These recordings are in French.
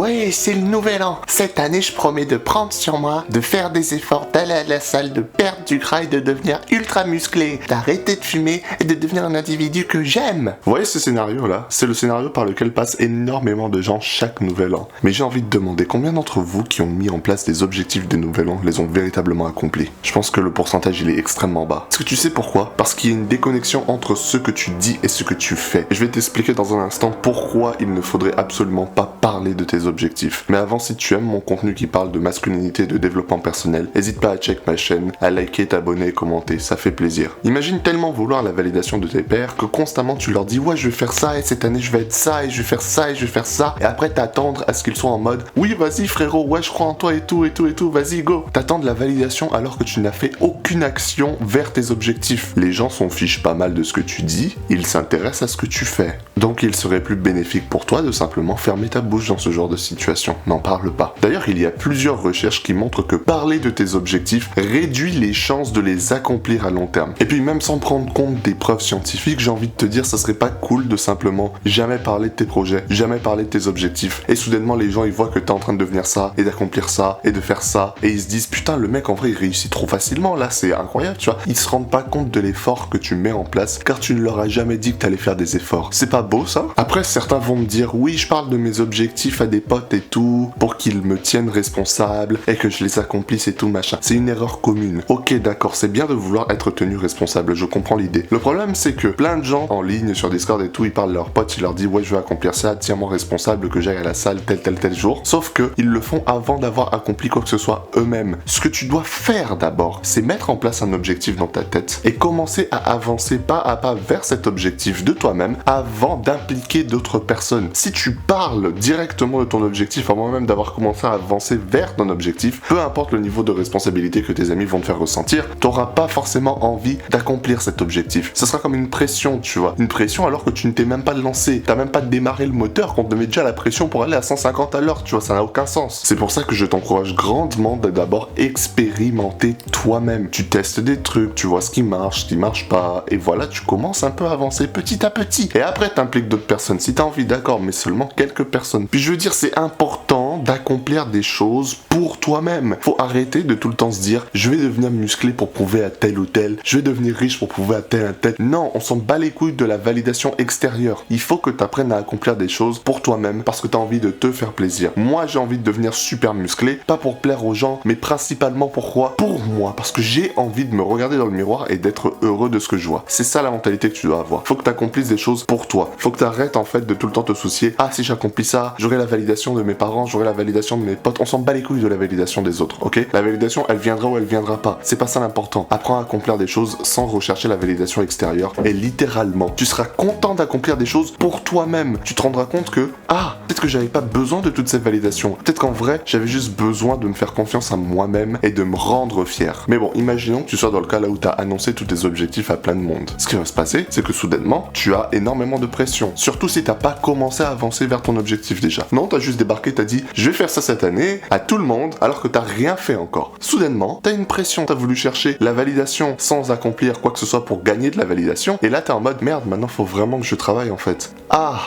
Ouais, c'est le nouvel an. Cette année, je promets de prendre sur moi, de faire des efforts, d'aller à la salle, de perdre du gras et de devenir ultra musclé, d'arrêter de fumer et de devenir un individu que j'aime. Vous voyez ce scénario-là? C'est le scénario par lequel passent énormément de gens chaque nouvel an. Mais j'ai envie de demander combien d'entre vous qui ont mis en place des objectifs de nouvel an les ont véritablement accomplis? Je pense que le pourcentage il est extrêmement bas. Est-ce que tu sais pourquoi? Parce qu'il y a une déconnexion entre ce que tu dis et ce que tu fais. Et je vais t'expliquer dans un instant pourquoi il ne faudrait absolument pas parler de tes objectifs. Mais avant, si tu aimes mon contenu qui parle de masculinité et de développement personnel, n'hésite pas à check ma chaîne, à liker, t'abonner et commenter, ça fait plaisir. Imagine tellement vouloir la validation de tes pairs que constamment tu leur dis ouais je vais faire ça et cette année je vais être ça et je vais faire ça et je vais faire ça et après t'attendre à ce qu'ils soient en mode oui vas-y frérot, ouais je crois en toi et tout, vas-y go. T'attends la validation alors que tu n'as fait aucune action vers tes objectifs. Les gens s'en fichent pas mal de ce que tu dis, ils s'intéressent à ce que tu fais. Donc il serait plus bénéfique pour toi de simplement fermer ta bouche dans ce genre de situation. N'en parle pas. D'ailleurs, il y a plusieurs recherches qui montrent que parler de tes objectifs réduit les chances de les accomplir à long terme. Et puis même sans prendre compte des preuves scientifiques, j'ai envie de te dire, ça serait pas cool de simplement jamais parler de tes projets, jamais parler de tes objectifs. Et soudainement, les gens, ils voient que t'es en train de devenir ça, et d'accomplir ça, et de faire ça, et ils se disent, putain, le mec, en vrai, il réussit trop facilement, là, c'est incroyable, tu vois. Ils se rendent pas compte de l'effort que tu mets en place, car tu ne leur as jamais dit que t'allais faire des efforts. C'est pas beau, ça? Après, certains vont me dire, oui, je parle de mes objectifs à des potes et tout, pour qu'ils me tiennent responsable, et que je les accomplisse et tout, machin. C'est une erreur commune. Ok, d'accord, c'est bien de vouloir être tenu responsable, je comprends l'idée. Le problème, c'est que plein de gens en ligne, sur Discord et tout, ils parlent à leurs potes, ils leur disent, ouais, je vais accomplir ça, tiens-moi responsable, que j'aille à la salle tel jour. Sauf que, ils le font avant d'avoir accompli quoi que ce soit eux-mêmes. Ce que tu dois faire d'abord, c'est mettre en place un objectif dans ta tête, et commencer à avancer pas à pas vers cet objectif de toi-même, avant d'impliquer d'autres personnes. Si tu parles directement de ton objectif avant même d'avoir commencé à avancer vers ton objectif, peu importe le niveau de responsabilité que tes amis vont te faire ressentir, t'auras pas forcément envie d'accomplir cet objectif. Ce sera comme une pression, tu vois. Une pression alors que tu ne t'es même pas lancé. T'as même pas démarré le moteur qu'on te met déjà la pression pour aller à 150 à l'heure, tu vois, ça n'a aucun sens. C'est pour ça que je t'encourage grandement de d'abord expérimenter toi-même. Tu testes des trucs, tu vois ce qui marche pas, et voilà, tu commences un peu à avancer petit à petit. Et après, t'impliques d'autres personnes si t'as envie, d'accord, mais seulement quelques personnes. Puis je veux dire, c'est important d'accomplir des choses pour toi-même. Faut arrêter de tout le temps se dire je vais devenir musclé pour prouver à tel ou tel, je vais devenir riche pour prouver à tel. Non, on s'en bat les couilles de la validation extérieure. Il faut que tu apprennes à accomplir des choses pour toi-même parce que tu as envie de te faire plaisir. Moi, j'ai envie de devenir super musclé, pas pour plaire aux gens, mais principalement pourquoi? Pour moi, parce que j'ai envie de me regarder dans le miroir et d'être heureux de ce que je vois. C'est ça la mentalité que tu dois avoir. Faut que tu accomplisses des choses pour toi. Faut que tu arrêtes en fait de tout le temps te soucier. Ah, si j'accomplis ça, j'aurai la validation de mes parents, j'aurai la validation de mes potes. On s'en bat les couilles de la validation des autres, ok? La validation, elle viendra ou elle viendra pas. C'est pas ça l'important. Apprends à accomplir des choses sans rechercher la validation extérieure. Et littéralement, tu seras content d'accomplir des choses pour toi-même. Tu te rendras compte que, ah, peut-être que j'avais pas besoin de toute cette validation. Peut-être qu'en vrai, j'avais juste besoin de me faire confiance à moi-même et de me rendre fier. Mais bon, imaginons que tu sois dans le cas là où t'as annoncé tous tes objectifs à plein de monde. Ce qui va se passer, c'est que soudainement, tu as énormément de pression. Surtout si t'as pas commencé à avancer vers ton objectif déjà. Non, t'as juste débarqué, t'as dit, je vais faire ça cette année, à tout le monde, alors que t'as rien fait encore. Soudainement, t'as une pression, t'as voulu chercher la validation sans accomplir quoi que ce soit pour gagner de la validation, et là t'es en mode, merde, maintenant faut vraiment que je travaille en fait. Ah,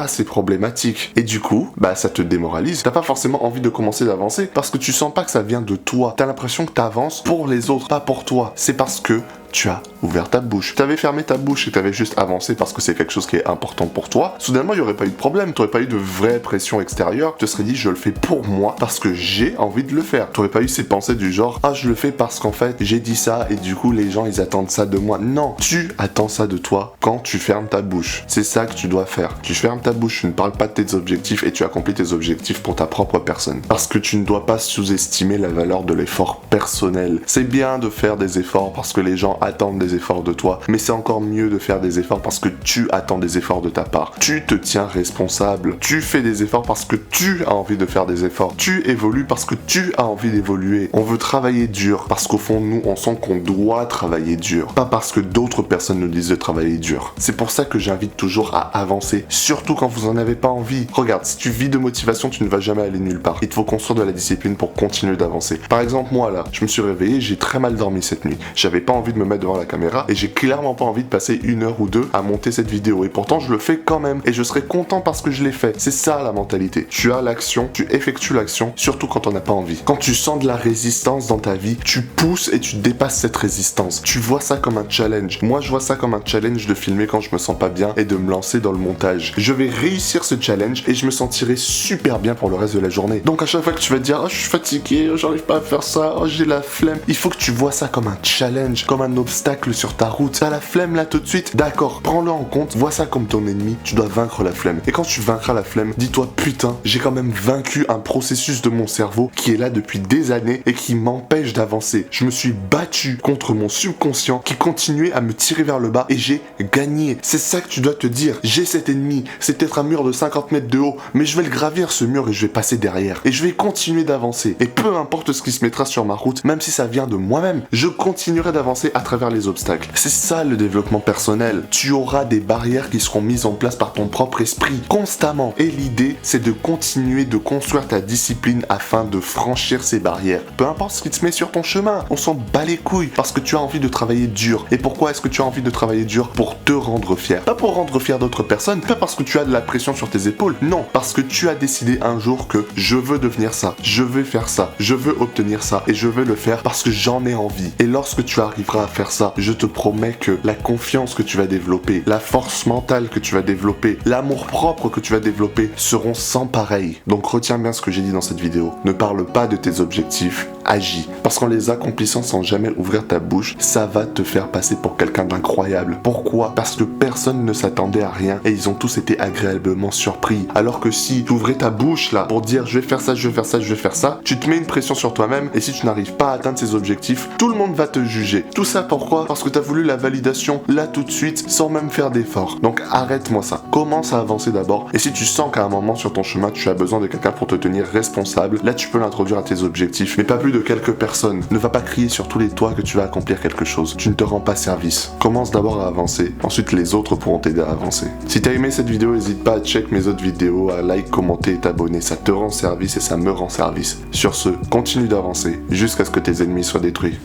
c'est problématique. Et du coup, bah ça te démoralise. T'as pas forcément envie de commencer d'avancer parce que tu sens pas que ça vient de toi. T'as l'impression que t'avances pour les autres, pas pour toi. C'est parce que tu as ouvert ta bouche. T'avais fermé ta bouche et t'avais juste avancé parce que c'est quelque chose qui est important pour toi. Soudainement, il n'y aurait pas eu de problème. T'aurais pas eu de vraie pression extérieure. Tu te serais dit, je le fais pour moi parce que j'ai envie de le faire. T'aurais pas eu ces pensées du genre, ah, je le fais parce qu'en fait, j'ai dit ça et du coup, les gens, ils attendent ça de moi. Non, tu attends ça de toi quand tu fermes ta bouche. C'est ça que tu dois faire. Tu fermes ta bouche, tu ne parles pas de tes objectifs et tu accomplis tes objectifs pour ta propre personne. Parce que tu ne dois pas sous-estimer la valeur de l'effort personnel. C'est bien de faire des efforts parce que les gens attendent des efforts de toi, mais c'est encore mieux de faire des efforts parce que tu attends des efforts de ta part. Tu te tiens responsable. Tu fais des efforts parce que tu as envie de faire des efforts. Tu évolues parce que tu as envie d'évoluer. On veut travailler dur parce qu'au fond, nous, on sent qu'on doit travailler dur. Pas parce que d'autres personnes nous disent de travailler dur. C'est pour ça que j'invite toujours à avancer, surtout quand vous en avez pas envie. Regarde, si tu vis de motivation, tu ne vas jamais aller nulle part. Il te faut construire de la discipline pour continuer d'avancer. Par exemple, moi là, je me suis réveillé, j'ai très mal dormi cette nuit. J'avais pas envie de me mettre mettre devant la caméra et j'ai clairement pas envie de passer 1 heure ou 2 à monter cette vidéo. Et pourtant, je le fais quand même et je serai content parce que je l'ai fait. C'est ça la mentalité. Tu as l'action, tu effectues l'action, surtout quand on n'a pas envie. Quand tu sens de la résistance dans ta vie, tu pousses et tu dépasses cette résistance. Tu vois ça comme un challenge. Moi, je vois ça comme un challenge de filmer quand je me sens pas bien et de me lancer dans le montage. Je vais réussir ce challenge et je me sentirai super bien pour le reste de la journée. Donc à chaque fois que tu vas te dire oh je suis fatigué, oh, j'arrive pas à faire ça, oh j'ai la flemme, il faut que tu vois ça comme un challenge, comme un obstacle sur ta route. T'as la flemme là tout de suite, d'accord, prends-le en compte, vois ça comme ton ennemi, tu dois vaincre la flemme. Et quand tu vaincras la flemme, dis-toi putain, j'ai quand même vaincu un processus de mon cerveau qui est là depuis des années et qui m'empêche d'avancer. Je me suis battu contre mon subconscient qui continuait à me tirer vers le bas et j'ai gagné. C'est ça que tu dois te dire. J'ai cet ennemi, c'est peut-être un mur de 50 mètres de haut, mais je vais le gravir ce mur et je vais passer derrière. Et je vais continuer d'avancer. Et peu importe ce qui se mettra sur ma route, même si ça vient de moi-même, je continuerai d'avancer à travers les obstacles. C'est ça le développement personnel. Tu auras des barrières qui seront mises en place par ton propre esprit, constamment. Et l'idée, c'est de continuer de construire ta discipline afin de franchir ces barrières. Peu importe ce qui te met sur ton chemin, on s'en bat les couilles parce que tu as envie de travailler dur. Et pourquoi est-ce que tu as envie de travailler dur? Pour te rendre fier. Pas pour rendre fier d'autres personnes, pas parce que tu as de la pression sur tes épaules, non, parce que tu as décidé un jour que je veux devenir ça, je veux faire ça, je veux obtenir ça et je veux le faire parce que j'en ai envie. Et lorsque tu arriveras à faire ça, je te promets que la confiance que tu vas développer, la force mentale que tu vas développer, l'amour propre que tu vas développer seront sans pareil. Donc retiens bien ce que j'ai dit dans cette vidéo. Ne parle pas de tes objectifs, agis. Parce qu'en les accomplissant sans jamais ouvrir ta bouche, ça va te faire passer pour quelqu'un d'incroyable. Pourquoi? Parce que personne ne s'attendait à rien et ils ont tous été agréablement surpris. Alors que si tu ouvrais ta bouche là pour dire je vais faire ça, je vais faire ça, je vais faire ça, tu te mets une pression sur toi-même et si tu n'arrives pas à atteindre ces objectifs, tout le monde va te juger. Tout ça pourquoi? Parce que tu as voulu la validation là tout de suite sans même faire d'effort. Donc arrête-moi ça. Commence à avancer d'abord et si tu sens qu'à un moment sur ton chemin tu as besoin de quelqu'un pour te tenir responsable, là tu peux l'introduire à tes objectifs, mais pas plus de quelques personnes. Ne va pas crier sur tous les toits que tu vas accomplir quelque chose. Tu ne te rends pas service. Commence d'abord à avancer, ensuite les autres pourront t'aider à avancer. Si t'as aimé cette vidéo, n'hésite pas à check mes autres vidéos, à like, commenter et t'abonner. Ça te rend service et ça me rend service. Sur ce, continue d'avancer jusqu'à ce que tes ennemis soient détruits.